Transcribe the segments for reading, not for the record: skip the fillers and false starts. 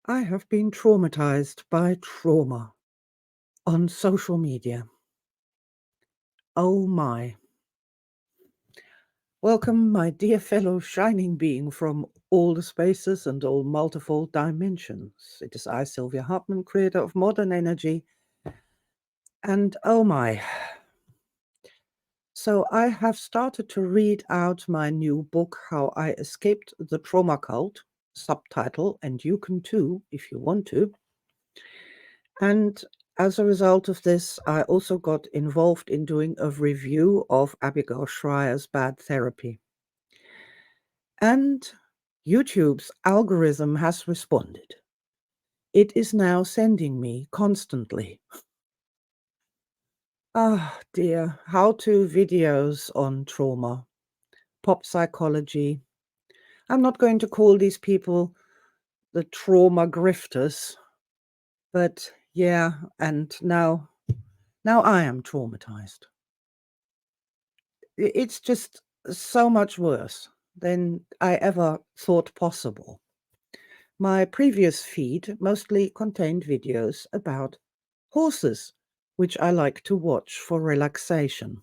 I have been traumatized by trauma on social media. Oh my. Welcome, my dear fellow shining being from all the spaces and all multiple dimensions. It is I, Sylvia Hartman, creator of Modern Energy. And oh my. So I have started to read out my new book, How I Escaped the Trauma Cult, subtitle, and you can too if you want to. And as a result of this, I also got involved in doing a review of Abigail Schreier's Bad Therapy. And YouTube's algorithm has responded. It is now sending me constantly, dear, how-to videos on trauma, pop psychology. I'm not going to call these people the trauma grifters, but yeah, and now I am traumatized. It's just so much worse than I ever thought possible. My previous feed mostly contained videos about horses, which I like to watch for relaxation.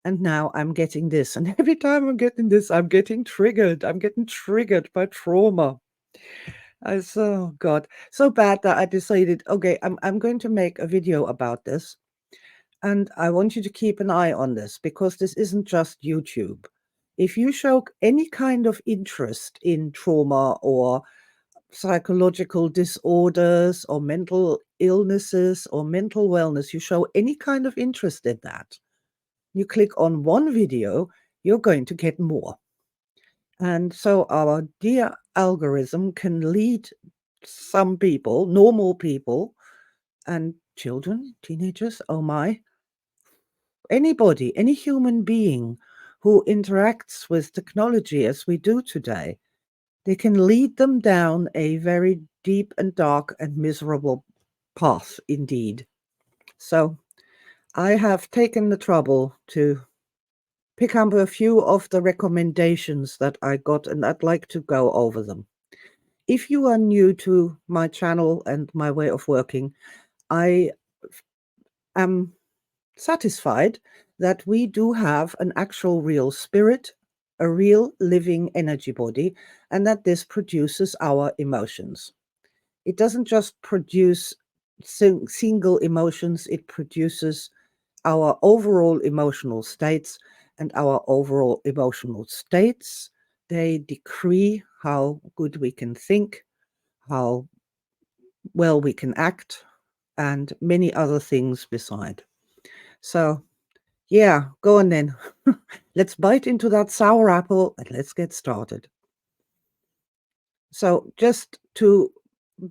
And now I'm getting this. And every time I'm getting this, I'm getting triggered. I'm getting triggered by trauma. Oh God, so bad that I decided, okay, I'm going to make a video about this. And I want you to keep an eye on this because this isn't just YouTube. If you show any kind of interest in trauma or psychological disorders or mental illnesses or mental wellness, you show any kind of interest in that, you click on one video, you're going to get more. And so our dear algorithm can lead some people, normal people, and children, teenagers, oh my, anybody, any human being who interacts with technology as we do today, they can lead them down a very deep and dark and miserable path indeed. So I have taken the trouble to pick up a few of the recommendations that I got, and I'd like to go over them. If you are new to my channel and my way of working, I am satisfied that we do have an actual real spirit, a real living energy body, and that this produces our emotions. It doesn't just produce single emotions, it produces our overall emotional states, and our overall emotional states, they decree how good we can think, how well we can act, and many other things beside. So yeah, go on then. Let's bite into that sour apple and let's get started. So, just to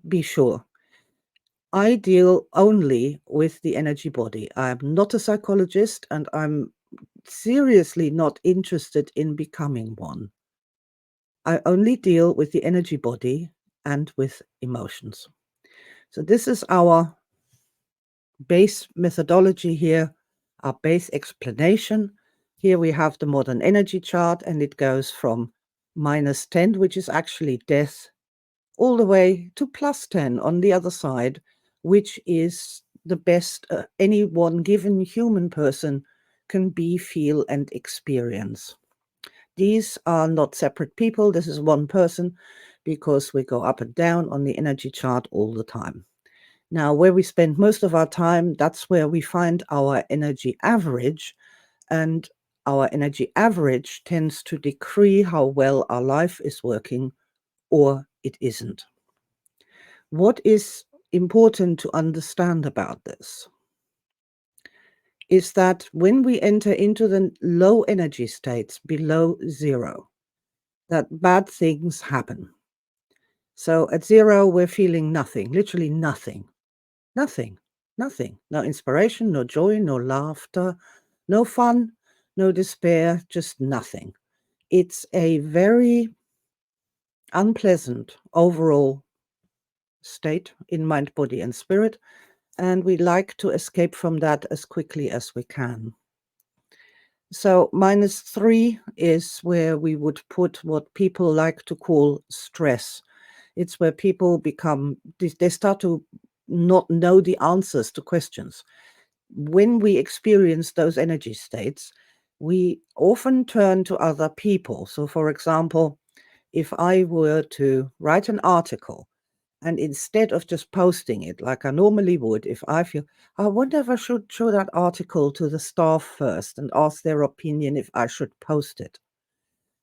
be sure, I deal only with the energy body. I'm not a psychologist and I'm seriously not interested in becoming one. I only deal with the energy body and with emotions. So, this is our base methodology here, our base explanation. Here we have the modern energy chart, and it goes from -10, which is actually death, all the way to +10 on the other side, which is the best any one given human person can be, feel, and experience. These are not separate people. This is one person because we go up and down on the energy chart all the time. Now, where we spend most of our time, that's where we find our energy average. And our energy average tends to decree how well our life is working or it isn't. What is important to understand about this is that when we enter into the low energy states below zero, that bad things happen. So at zero, we're feeling nothing, literally nothing. Nothing, nothing. No inspiration, no joy, no laughter, no fun, no despair, just nothing. It's a very unpleasant overall state in mind, body, and spirit, and we like to escape from that as quickly as we can. So -3 is where we would put what people like to call stress. It's where people become, they start to not know the answers to questions. When we experience those energy states, we often turn to other people. So, for example, if I were to write an article, and instead of just posting it like I normally would, if I feel, I wonder if I should show that article to the staff first and ask their opinion if I should post it.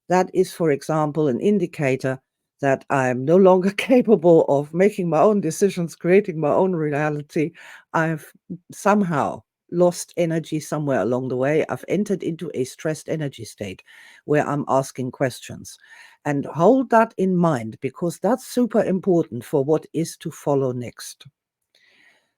That is, for example, an indicator that I'm no longer capable of making my own decisions, creating my own reality. I've somehow lost energy somewhere along the way. I've entered into a stressed energy state where I'm asking questions. And hold that in mind, because that's super important for what is to follow next.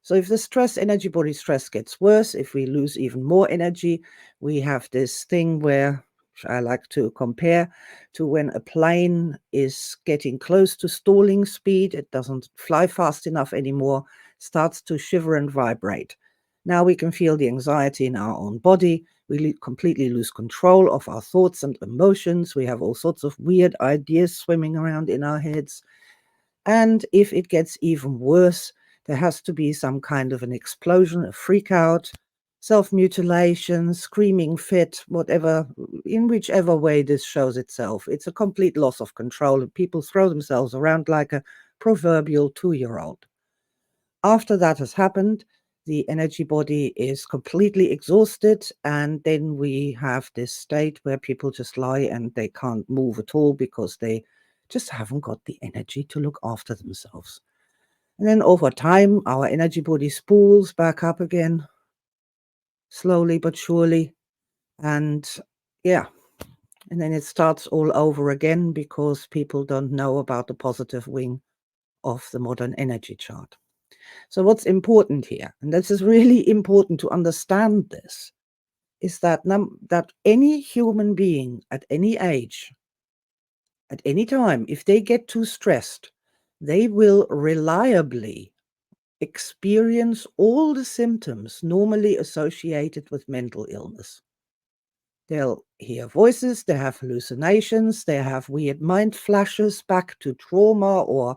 So if the stress, energy body stress gets worse, if we lose even more energy, we have this thing where, which I like to compare to when a plane is getting close to stalling speed, it doesn't fly fast enough anymore, starts to shiver and vibrate. Now we can feel the anxiety in our own body. We completely lose control of our thoughts and emotions. We have all sorts of weird ideas swimming around in our heads. And if it gets even worse, there has to be some kind of an explosion, a freak out, self-mutilation, screaming fit, whatever, in whichever way this shows itself. It's a complete loss of control, and people throw themselves around like a proverbial 2-year-old. After that has happened, the energy body is completely exhausted, and then we have this state where people just lie and they can't move at all because they just haven't got the energy to look after themselves. And then over time, our energy body spools back up again, slowly but surely. And yeah, and then it starts all over again because people don't know about the positive wing of the modern energy chart. So what's important here, and this is really important to understand this, is that that any human being at any age, at any time, if they get too stressed, they will reliably experience all the symptoms normally associated with mental illness. They'll hear voices, they have hallucinations, they have weird mind flashes back to trauma or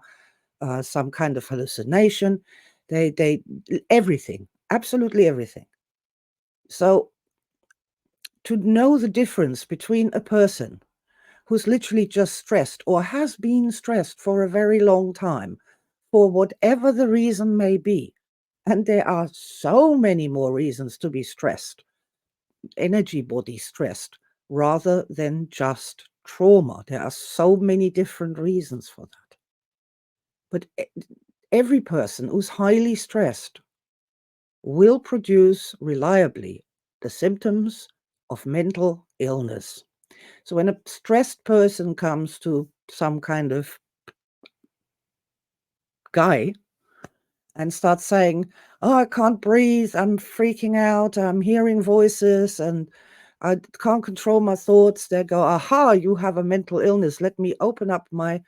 some kind of hallucination. They everything, absolutely everything. So to know the difference between a person who's literally just stressed or has been stressed for a very long time, for whatever the reason may be, and there are so many more reasons to be stressed, energy body stressed, rather than just trauma. There are so many different reasons for that. But every person who's highly stressed will produce reliably the symptoms of mental illness. So when a stressed person comes to some kind of guy and starts saying, "Oh, I can't breathe, I'm freaking out, I'm hearing voices, and I can't control my thoughts," they go, "Aha, you have a mental illness. Let me open up my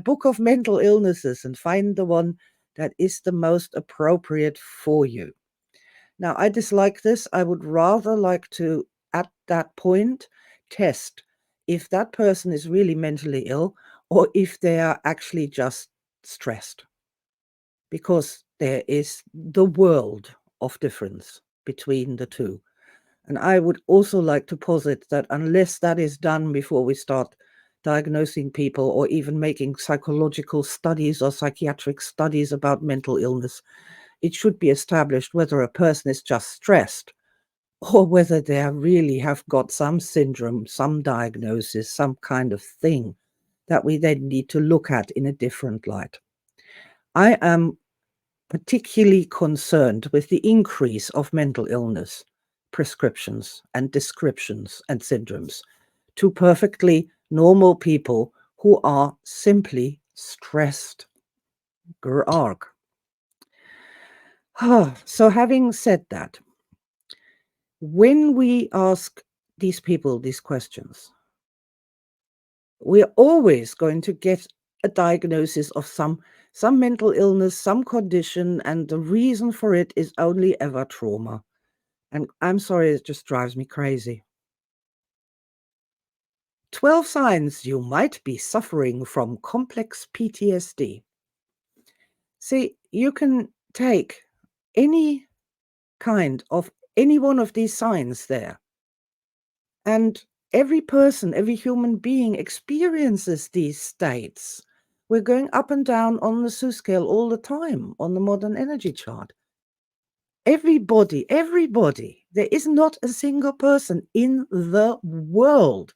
book of mental illnesses and find the one that is the most appropriate for you." Now, I dislike this. I would rather like to, at that point, test if that person is really mentally ill or if they are actually just stressed, because there is the world of difference between the two. And I would also like to posit that unless that is done before we start diagnosing people or even making psychological studies or psychiatric studies about mental illness, it should be established whether a person is just stressed or whether they really have got some syndrome, some diagnosis, some kind of thing that we then need to look at in a different light. I am particularly concerned with the increase of mental illness prescriptions and descriptions and syndromes to perfectly normal people who are simply stressed. Grarg. So having said that, when we ask these people these questions, we're always going to get a diagnosis of some mental illness, some condition, and the reason for it is only ever trauma. And I'm sorry, it just drives me crazy. 12 signs you might be suffering from complex PTSD. See, you can take any kind of any one of these signs there, and every person, every human being experiences these states. We're going up and down on the Sue scale all the time on the modern energy chart. Everybody, there is not a single person in the world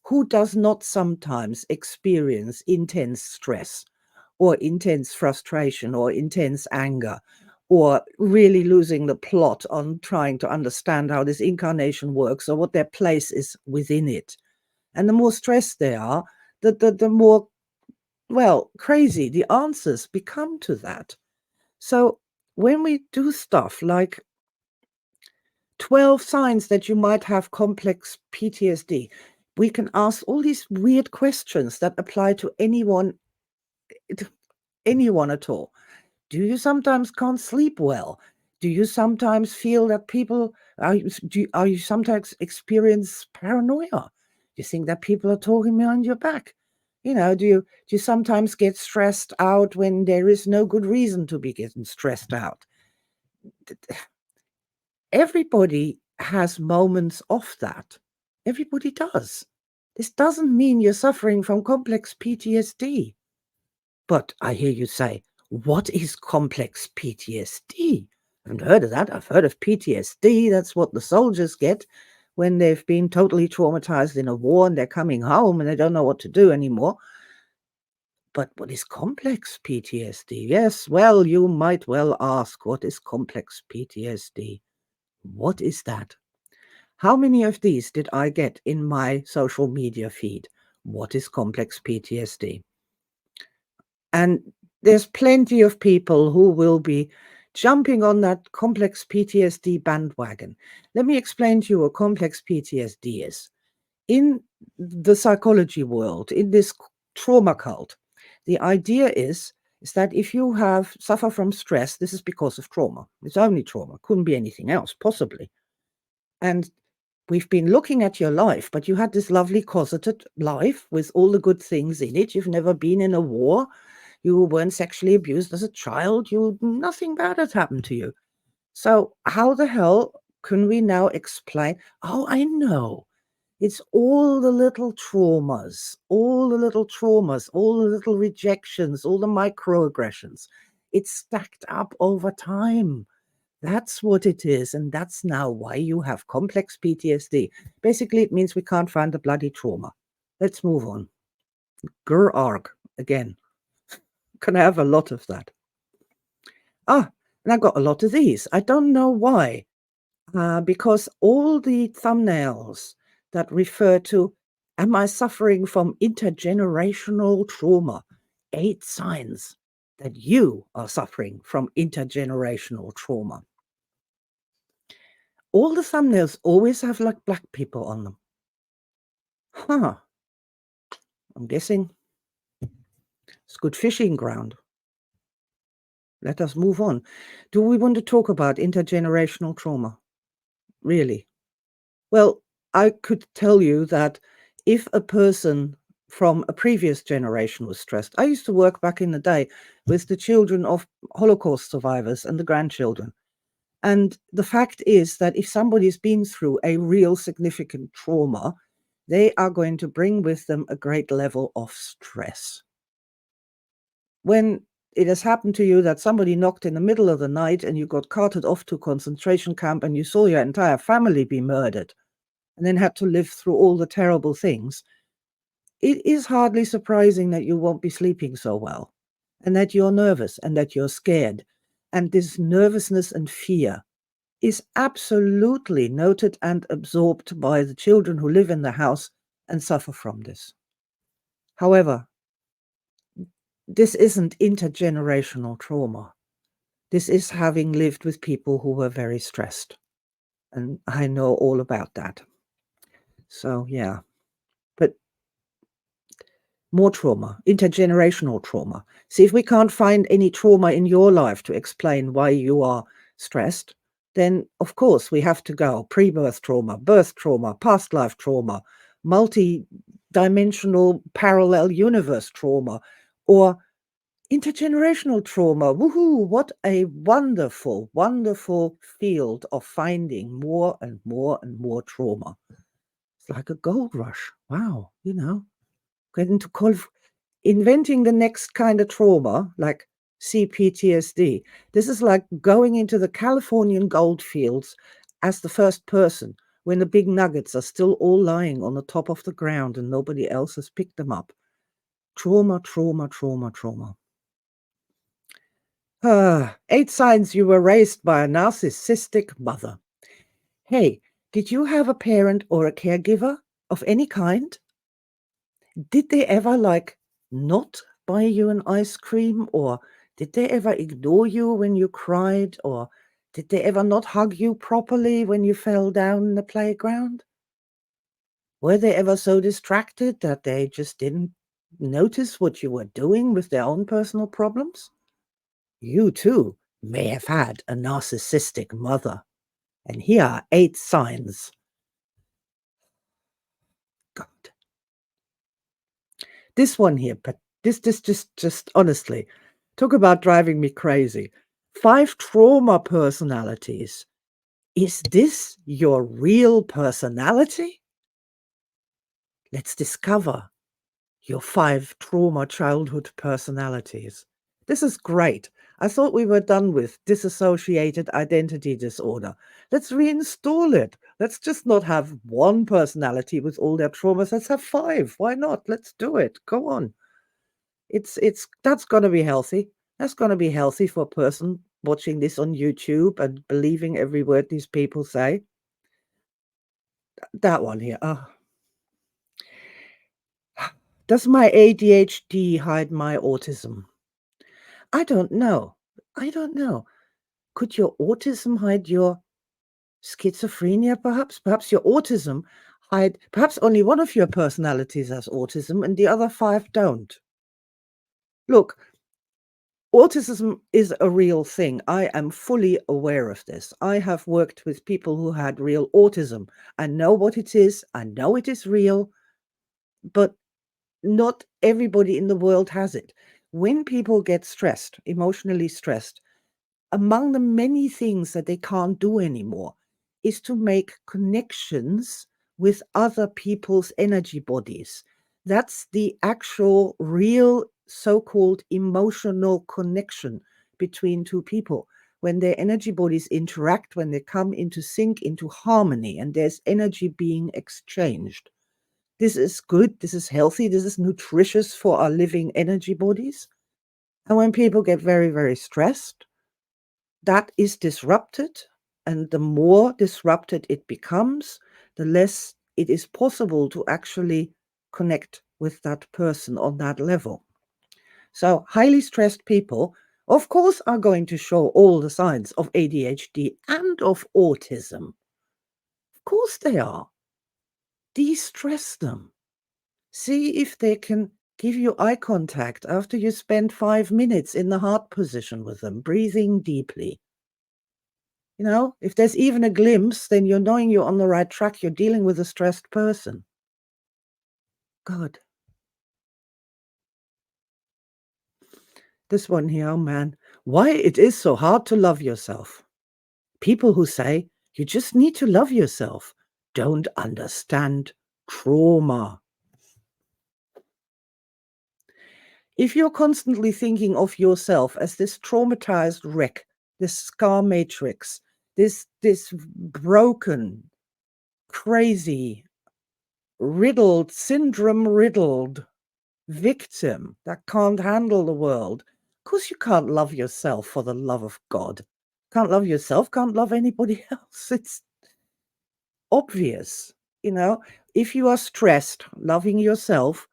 who does not sometimes experience intense stress or intense frustration or intense anger or really losing the plot on trying to understand how this incarnation works or what their place is within it. And the more stressed they are, the more, well, crazy the answers become to that. So when we do stuff like 12 signs that you might have complex PTSD, we can ask all these weird questions that apply to anyone at all. Do you sometimes can't sleep well? Do you sometimes feel that people are you sometimes experience paranoia? Do you think that people are talking behind your back? Do you sometimes get stressed out when there is no good reason to be getting stressed out? Everybody has moments of that. Everybody does. This doesn't mean you're suffering from complex PTSD. But I hear you say, what is complex PTSD? I haven't heard of that. I've heard of PTSD. That's what the soldiers get when they've been totally traumatized in a war and they're coming home and they don't know what to do anymore. But what is complex PTSD? Yes, well, you might well ask, what is complex PTSD? What is that? How many of these did I get in my social media feed? What is complex PTSD? And there's plenty of people who will be jumping on that complex PTSD bandwagon. Let me explain to you what complex PTSD is. In the psychology world, in this trauma cult, the idea is that if you suffer from stress, this is because of trauma. It's only trauma. Couldn't be anything else, possibly. And we've been looking at your life, but you had this lovely closeted life with all the good things in it. You've never been in a war. You weren't sexually abused as a child. Nothing bad had happened to you. So how the hell can we now explain? Oh, I know. It's all the little traumas, all the little rejections, all the microaggressions. It's stacked up over time. That's what it is. And that's now why you have complex PTSD. Basically, it means we can't find the bloody trauma. Let's move on. Gur-arg again. Can I have a lot of that? And I got a lot of these. I don't know why. Because all the thumbnails that refer to, am I suffering from intergenerational trauma? 8 signs that you are suffering from intergenerational trauma. All the thumbnails always have like black people on them. I'm guessing it's good fishing ground. Let us move on. Do we want to talk about intergenerational trauma? Really? Well, I could tell you that if a person from a previous generation was stressed, I used to work back in the day with the children of Holocaust survivors and the grandchildren. And the fact is that if somebody's been through a real significant trauma, they are going to bring with them a great level of stress. When it has happened to you that somebody knocked in the middle of the night and you got carted off to a concentration camp and you saw your entire family be murdered and then had to live through all the terrible things, it is hardly surprising that you won't be sleeping so well and that you're nervous and that you're scared. And this nervousness and fear is absolutely noted and absorbed by the children who live in the house and suffer from this. However, this isn't intergenerational trauma. This is having lived with people who were very stressed. And I know all about that. So, yeah. But more trauma, intergenerational trauma. See, if we can't find any trauma in your life to explain why you are stressed, then of course we have to go pre-birth trauma, birth trauma, past life trauma, multi dimensional parallel universe trauma, or intergenerational trauma. Woohoo! What a wonderful, wonderful field of finding more and more and more trauma. It's like a gold rush. Wow, getting to inventing the next kind of trauma, like CPTSD. This is like going into the Californian gold fields as the first person when the big nuggets are still all lying on the top of the ground and nobody else has picked them up. Trauma, trauma, trauma, trauma. 8 signs you were raised by a narcissistic mother. Hey, did you have a parent or a caregiver of any kind? Did they ever, like, not buy you an ice cream, or did they ever ignore you when you cried, or did they ever not hug you properly when you fell down in the playground? Were they ever so distracted that they just didn't notice what you were doing with their own personal problems? You too may have had a narcissistic mother. And here are 8 signs. God. This one here, but this just honestly, talk about driving me crazy. 5 trauma personalities. Is this your real personality? Let's discover your 5 trauma childhood personalities. This is great. I thought we were done with dissociated identity disorder. Let's reinstall it. Let's just not have one personality with all their traumas. Let's have 5. Why not? Let's do it. Go on. It's that's gonna be healthy. That's gonna be healthy for a person watching this on YouTube and believing every word these people say. That one here. Does my ADHD hide my autism? I don't know. I don't know. Could your autism hide your schizophrenia, perhaps? Perhaps your autism perhaps only one of your personalities has autism and the other 5 don't. Look, autism is a real thing. I am fully aware of this. I have worked with people who had real autism. I know what it is. I know it is real, but not everybody in the world has it. When people get stressed, emotionally stressed, among the many things that they can't do anymore is to make connections with other people's energy bodies. That's the actual real so-called emotional connection between two people. When their energy bodies interact, when they come into sync, into harmony, and there's energy being exchanged. This is good, this is healthy, this is nutritious for our living energy bodies. And when people get very, very stressed, that is disrupted, and the more disrupted it becomes, the less it is possible to actually connect with that person on that level. So highly stressed people, of course, are going to show all the signs of ADHD and of autism. Of course they are. De-stress them. See if they can give you eye contact after you spend 5 minutes in the heart position with them, breathing deeply. If there's even a glimpse, then you're knowing you're on the right track. You're dealing with a stressed person. God. This one here, oh man. Why it is so hard to love yourself. People who say, you just need to love yourself, don't understand trauma. If you're constantly thinking of yourself as this traumatized wreck, this scar matrix, this broken, crazy, riddled, syndrome-riddled victim that can't handle the world, of course you can't love yourself, for the love of God. Can't love yourself, can't love anybody else. It's obvious. If you are stressed, loving yourself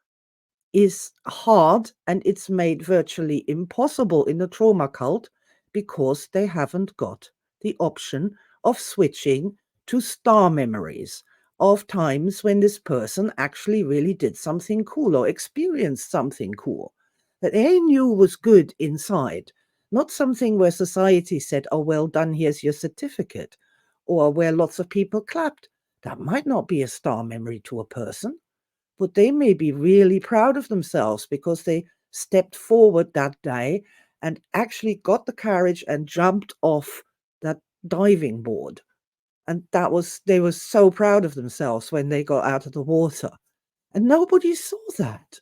is hard, and it's made virtually impossible in the trauma cult because they haven't got the option of switching to star memories of times when this person actually really did something cool or experienced something cool that they knew was good inside, not something where society said, oh, well done, here's your certificate, or where lots of people clapped. That might not be a star memory to a person. but they may be really proud of themselves because they stepped forward that day and actually got the courage and jumped off that diving board. And they were so proud of themselves when they got out of the water. And nobody saw that.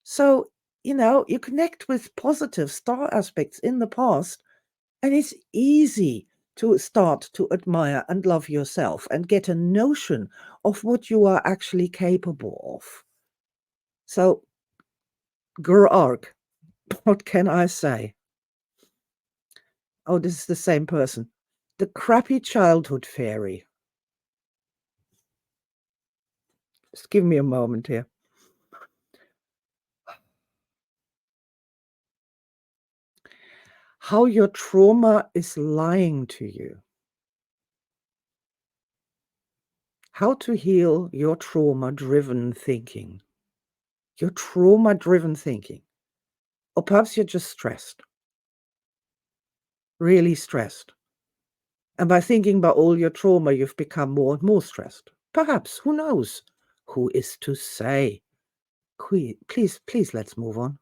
So, you connect with positive star aspects in the past, and it's easy to start to admire and love yourself and get a notion of what you are actually capable of. So, Grog, what can I say? Oh, this is the same person. The crappy childhood fairy. Just give me a moment here. How your trauma is lying to you. How to heal your trauma-driven thinking. Your trauma-driven thinking. Or perhaps you're just stressed. Really stressed. And by thinking about all your trauma, you've become more and more stressed. Perhaps, who knows? Who is to say? Please, let's move on.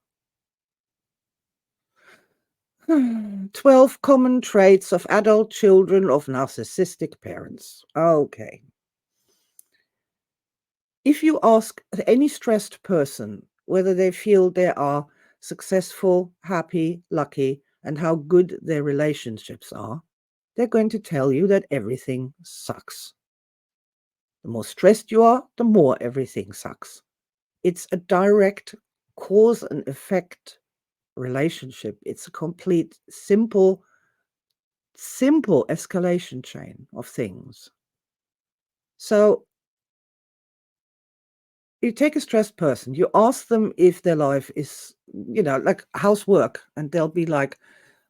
12 common traits of adult children of narcissistic parents. Okay. If you ask any stressed person whether they feel they are successful, happy, lucky, and how good their relationships are, they're going to tell you that everything sucks. The more stressed you are, the more everything sucks. It's a direct cause and effect relationship. It's a complete, simple escalation chain of things. So you take a stressed person, you ask them if their life is, like housework, and they'll be like,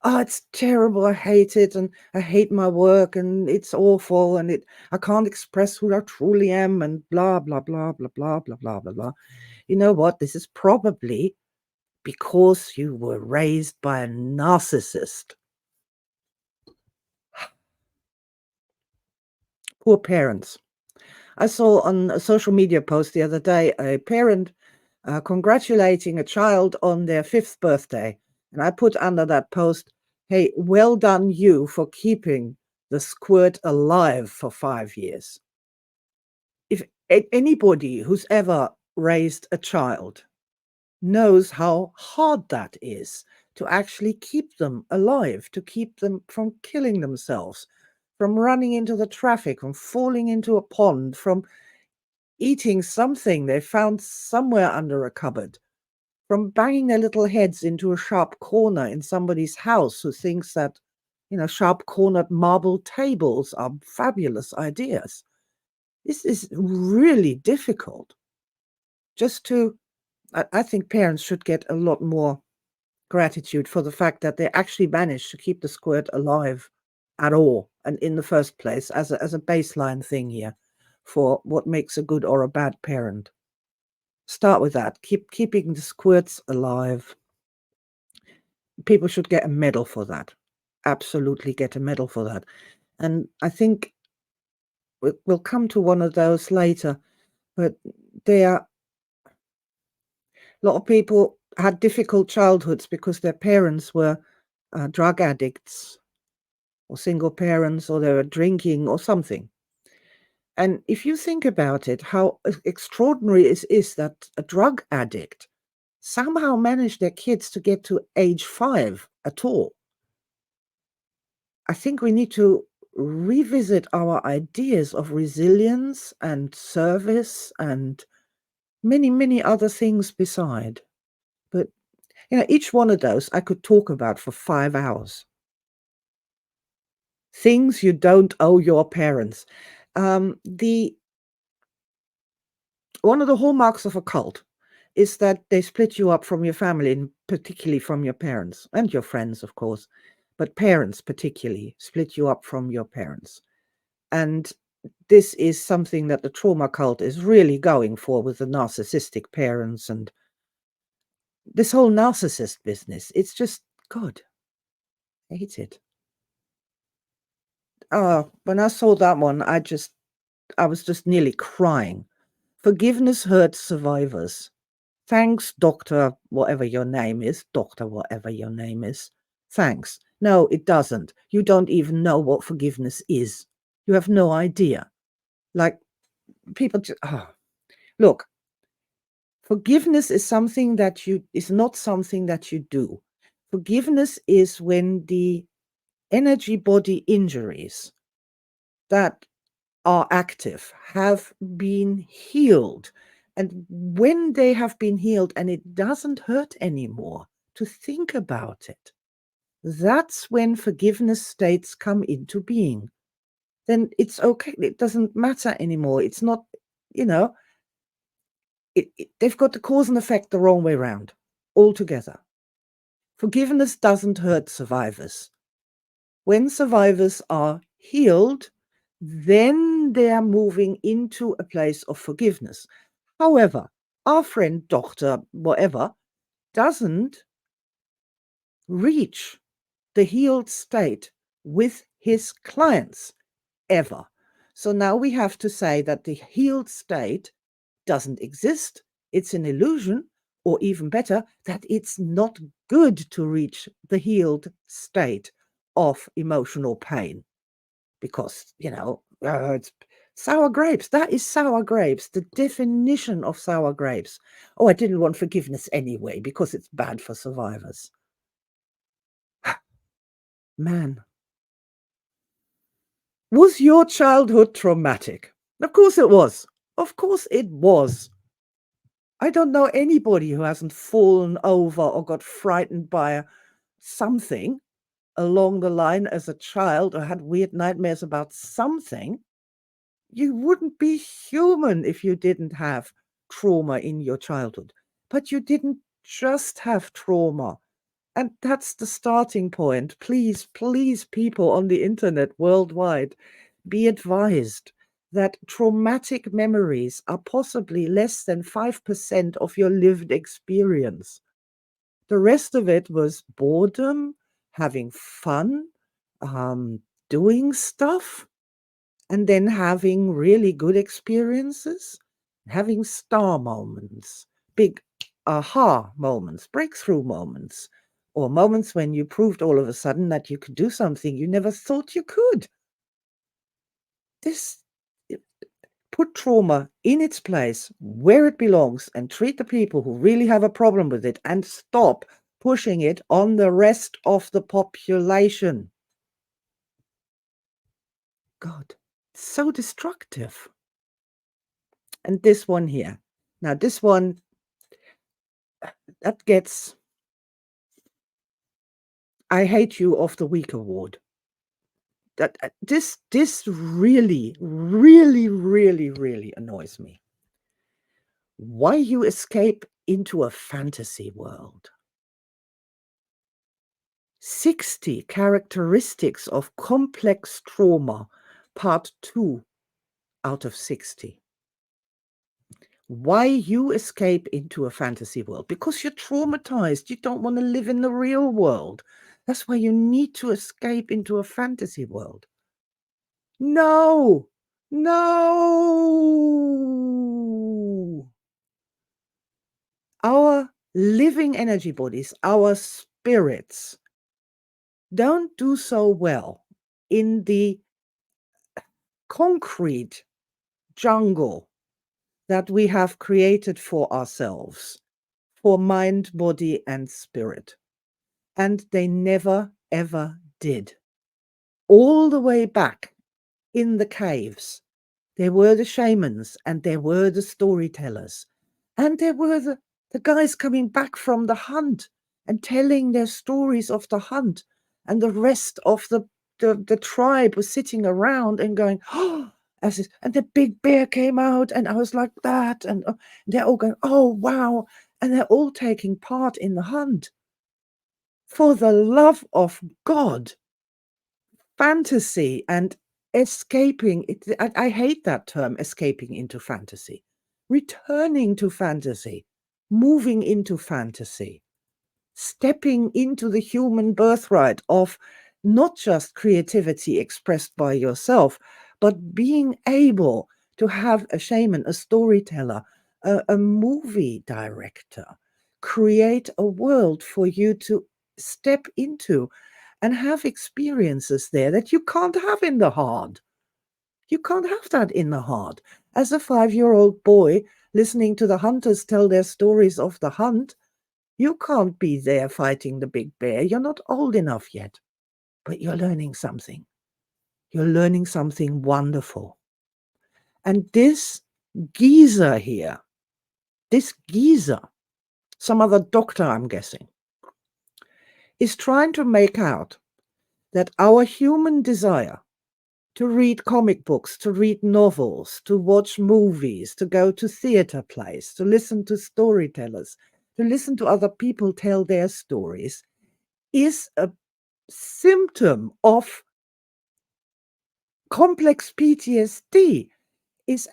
"Oh, it's terrible. I hate it, and I hate my work, and it's awful, and I can't express who I truly am, and blah blah blah blah blah blah blah blah blah." You know what? This is probably because you were raised by a narcissist. Poor parents. I saw on a social media post the other day a parent congratulating a child on their 5th birthday. And I put under that post, "Hey, well done you for keeping the squirt alive for 5 years." If anybody who's ever raised a child knows how hard that is to actually keep them alive, to keep them from killing themselves, from running into the traffic, from falling into a pond, from eating something they found somewhere under a cupboard, from banging their little heads into a sharp corner in somebody's house who thinks that, sharp cornered marble tables are fabulous ideas. This is really difficult. I think parents should get a lot more gratitude for the fact that they actually managed to keep the squirt alive at all, and in the first place, as a baseline thing here for what makes a good or a bad parent. Start with that. Keeping the squirts alive. People should get a medal for that. Absolutely get a medal for that. And I think we'll come to one of those later, but a lot of people had difficult childhoods because their parents were drug addicts or single parents, or they were drinking or something. And if you think about it, how extraordinary it is that a drug addict somehow managed their kids to get to age 5 at all. I think we need to revisit our ideas of resilience and service and many, many other things beside. But, each one of those I could talk about for 5 hours. Things you don't owe your parents. The One of the hallmarks of a cult is that they split you up from your family, and particularly from your parents and your friends, of course, but parents particularly split you up from your parents. And this is something that the trauma cult is really going for with the narcissistic parents and this whole narcissist business. It's just, God, I hate it. When I saw that one, I was just nearly crying Forgiveness hurts survivors. Thanks, Doctor, whatever your name is. Doctor, whatever your name is. Thanks. No, it doesn't. You don't even know what forgiveness is. You have no idea. Like, people just, look, forgiveness is not something that you do. Forgiveness is when the energy body injuries that are active have been healed. And when they have been healed and it doesn't hurt anymore to think about it, that's when forgiveness states come into being. Then it's okay. It doesn't matter anymore. It's not, you know, they've got the cause and effect the wrong way around altogether. Forgiveness doesn't hurt survivors. When survivors are healed, then they are moving into a place of forgiveness. However, our friend, Doctor, whatever, doesn't reach the healed state with his clients ever. So now we have to say that the healed state doesn't exist. It's an illusion, or even better, that it's not good to reach the healed state of emotional pain. Because, it's sour grapes. That is sour grapes, the definition of sour grapes. Oh, I didn't want forgiveness anyway because it's bad for survivors. Man, was your childhood traumatic? Of course it was. Of course it was. I don't know anybody who hasn't fallen over or got frightened by something along the line as a child or had weird nightmares about something. You wouldn't be human if you didn't have trauma in your childhood. But you didn't just have trauma. And that's the starting point. Please, please, people on the internet worldwide, be advised that traumatic memories are possibly less than 5% of your lived experience. The rest of it was boredom, having fun, doing stuff, and then having really good experiences, having star moments, big aha moments, breakthrough moments, or moments when you proved all of a sudden that you could do something you never thought you could. This put trauma in its place where it belongs and treat the people who really have a problem with it and stop pushing it on the rest of the population. God, so destructive. And this one here. Now, this one, that gets I Hate You of the Week award. This really, really, really, really annoys me. Why you escape into a fantasy world? 60 characteristics of complex trauma, part 2 out of 60. Why you escape into a fantasy world? Because you're traumatized. You don't want to live in the real world. That's why you need to escape into a fantasy world. No, no. Our living energy bodies, our spirits, don't do so well in the concrete jungle that we have created for ourselves, for mind, body, and spirit. And they never, ever did. All the way back in the caves, there were the shamans and there were the storytellers. And there were the guys coming back from the hunt and telling their stories of the hunt. And the rest of the tribe was sitting around and going, oh, and the big bear came out and I was like that. And they're all going, oh, wow. And they're all taking part in the hunt. For the love of God, fantasy and escaping, I hate that term, escaping into fantasy. Returning to fantasy, moving into fantasy, stepping into the human birthright of not just creativity expressed by yourself, but being able to have a shaman, a storyteller, a movie director create a world for you to step into and have experiences there that you can't have in the hard. You can't have that in the hard. As a 5-year-old boy listening to the hunters tell their stories of the hunt, you can't be there fighting the big bear. You're not old enough yet, but you're learning something. You're learning something wonderful. And this geezer here, this geezer, some other doctor, I'm guessing, is trying to make out that our human desire to read comic books, to read novels, to watch movies, to go to theater plays, to listen to storytellers, to listen to other people tell their stories, is a symptom of complex PTSD, is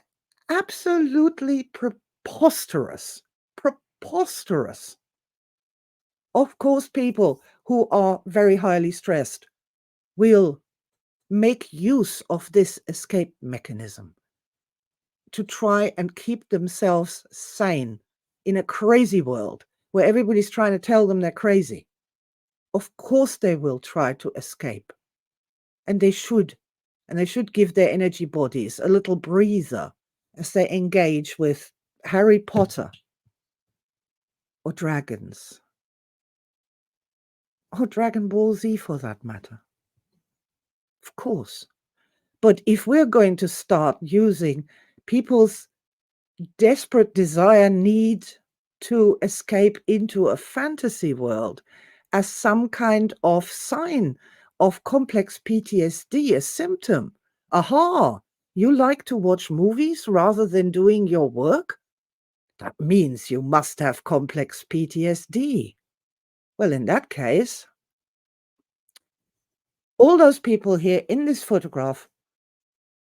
absolutely preposterous. Preposterous. Of course, people who are very highly stressed will make use of this escape mechanism to try and keep themselves sane in a crazy world where everybody's trying to tell them they're crazy. Of course, they will try to escape. And they should. And they should give their energy bodies a little breather as they engage with Harry Potter or dragons or Dragon Ball Z for that matter. Of course. But if we're going to start using people's desperate desire, need to escape into a fantasy world as some kind of sign of complex PTSD, a symptom, aha, you like to watch movies rather than doing your work? That means you must have complex PTSD. Well, in that case, all those people here in this photograph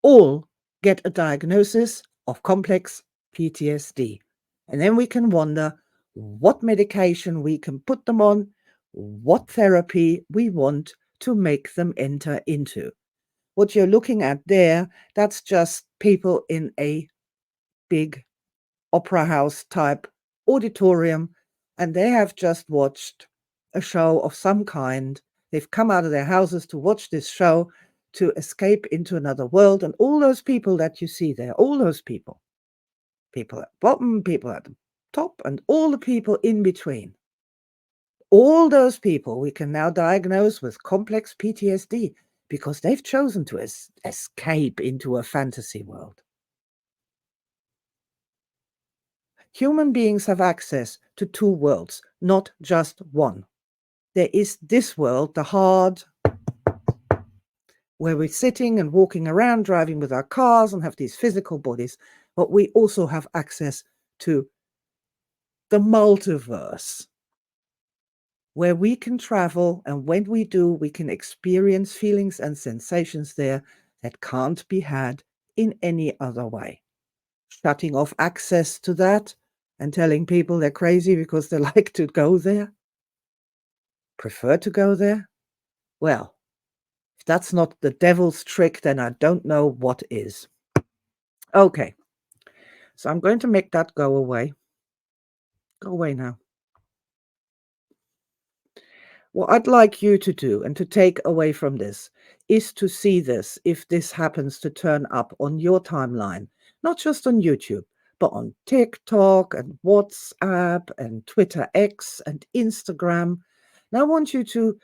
all get a diagnosis of complex PTSD. And then we can wonder what medication we can put them on, what therapy we want to make them enter into. What you're looking at there, that's just people in a big opera house type auditorium, and they have just watched a show of some kind. They've come out of their houses to watch this show to escape into another world. And all those people that you see there, all those people at the bottom, people at the top, and all the people in between, all those people we can now diagnose with complex PTSD because they've chosen to escape into a fantasy world. Human beings have access to two worlds, not just one. There is this world, the hard, where we're sitting and walking around, driving with our cars and have these physical bodies, but we also have access to the multiverse, where we can travel, and when we do, we can experience feelings and sensations there that can't be had in any other way. Shutting off access to that and telling people they're crazy because they like to go there, prefer to go there, well, if that's not the devil's trick, then I don't know what is. Okay, so I'm going to make that go away. Go away now. What I'd like you to do and to take away from this is to see this, if this happens to turn up on your timeline, not just on YouTube, but on TikTok and WhatsApp and Twitter X and Instagram. And I want you to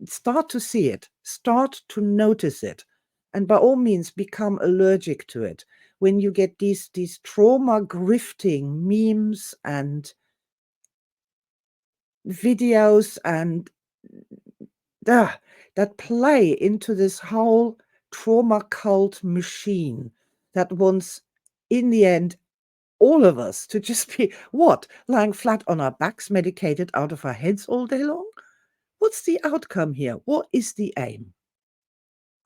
start to see it, start to notice it, and by all means become allergic to it. When you get these trauma grifting memes and videos and that play into this whole trauma cult machine that wants, in the end, all of us to just be, what, lying flat on our backs, medicated out of our heads all day long? What's the outcome here? What is the aim?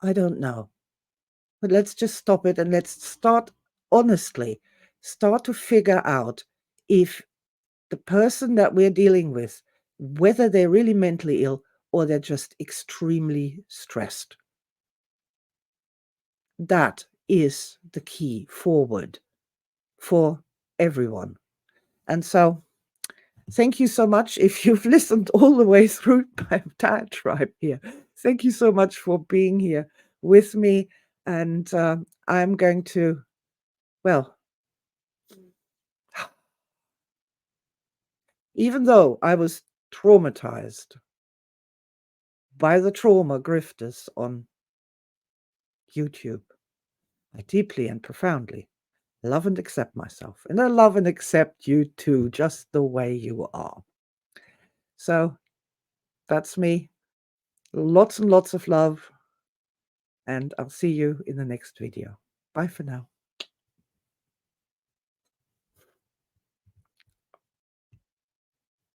I don't know. But let's just stop it and let's start to figure out if the person that we're dealing with, whether they're really mentally ill or they're just extremely stressed. That is the key forward for everyone. And so thank you so much if you've listened all the way through my entire tribe here. Thank you so much for being here with me. And I'm going to, well, even though I was traumatized by the trauma grifters on YouTube, I deeply and profoundly love and accept myself. And I love and accept you too, just the way you are. So that's me. Lots and lots of love. And I'll see you in the next video. Bye for now.